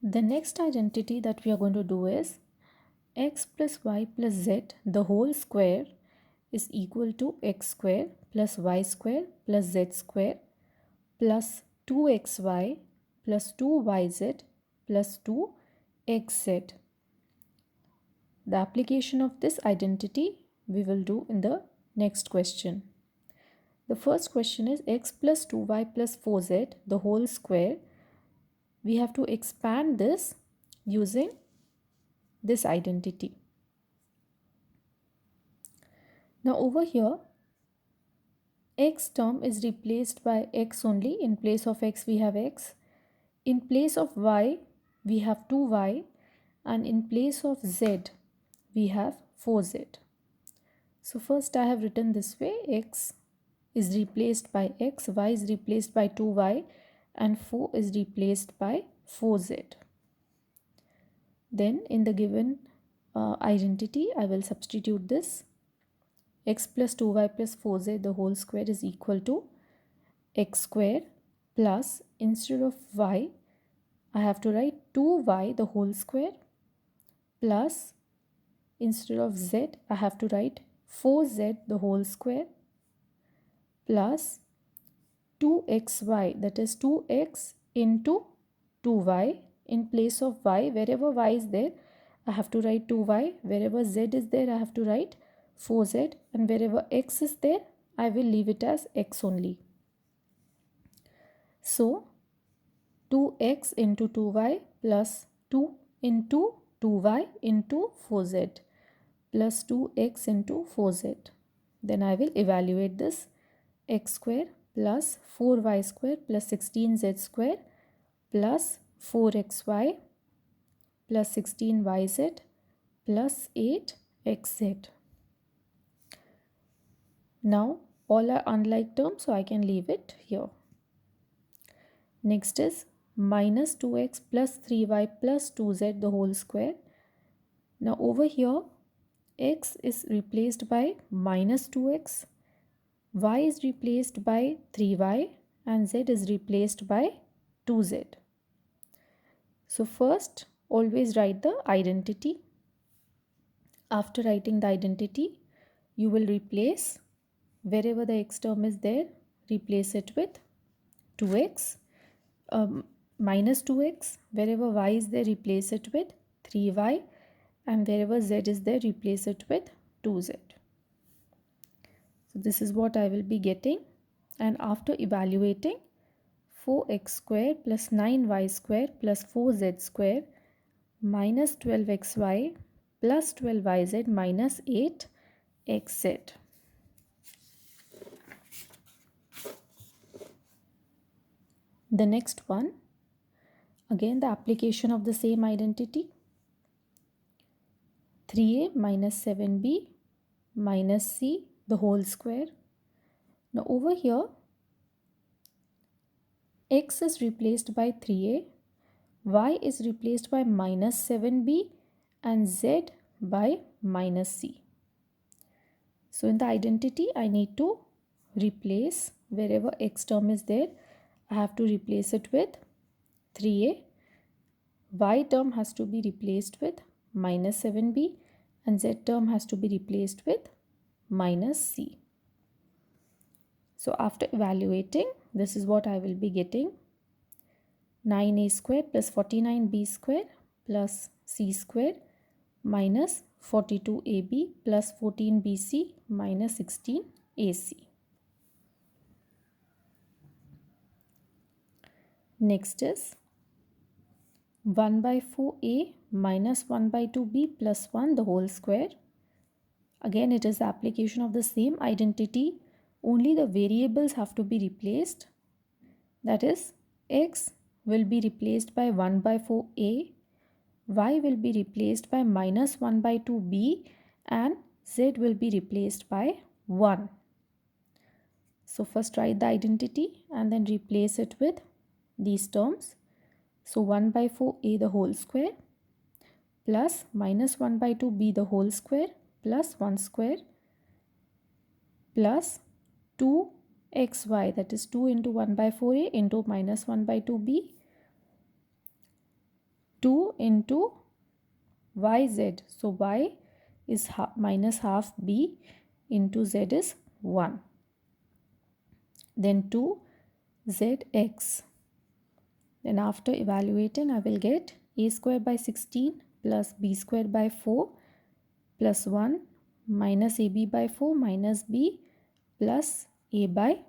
The next identity that we are going to do is x plus y plus z the whole square is equal to x square plus y square plus z square plus 2xy plus 2yz plus 2xz. The application of this identity we will do in the next question. The first question is x plus 2y plus 4z the whole square. We have to expand this using this identity. Now over here, x term is replaced by x only. In place of x we have x. In place of y we have 2y, and in place of z we have 4z. So first I have written this way: x is replaced by x, y is replaced by 2y, and 4 is replaced by 4z. Then in the given identity I will substitute this. X plus 2y plus 4z the whole square is equal to x square plus, instead of y I have to write 2y the whole square, plus instead of z I have to write 4z the whole square, plus 2xy, that is 2x into 2y. In place of y, wherever y is there I have to write 2y, wherever z is there I have to write 4z, and wherever x is there I will leave it as x only. So 2x into 2y plus 2 into 2y into 4z plus 2x into 4z. Then I will evaluate this: x square plus 4y square plus 16z square plus 4xy plus 16yz plus 8xz. Now all are unlike terms, so I can leave it here. Next is minus 2x plus 3y plus 2z the whole square. Now over here x is replaced by minus 2x, y is replaced by 3y, and z is replaced by 2z. So first always write the identity. After writing the identity, you will replace wherever the x term is there, replace it with 2x, minus 2x, wherever y is there replace it with 3y, and wherever z is there replace it with 2z. So this is what I will be getting, and after evaluating 4x square plus 9y square plus 4z square minus 12xy plus 12yz minus 8xz. The next one, again the application of the same identity: 3a minus 7b minus c the whole square. Now over here x is replaced by 3a, y is replaced by minus 7b, and z by minus c. So in the identity I need to replace wherever x term is there, I have to replace it with 3a, y term has to be replaced with minus 7b, and z term has to be replaced with minus c. So after evaluating, this is what I will be getting: 9a square plus 49b square plus c square minus 42ab plus 14bc minus 16ac. Next is 1 by 4a minus 1 by 2b plus 1 the whole square. Again it is the application of the same identity, only the variables have to be replaced. That is, x will be replaced by 1 by 4a, y will be replaced by minus 1 by 2b, and z will be replaced by 1. So first write the identity and then replace it with these terms. So 1 by 4a the whole square plus minus 1 by 2b the whole square plus 1 square plus 2xy, that is 2 into 1 by 4a into minus 1 by 2b 2 into yz. So y is minus half b into z is 1. Then 2 zx. Then after evaluating, I will get a square by 16 plus b square by 4 plus 1 minus ab by 4 minus b plus a by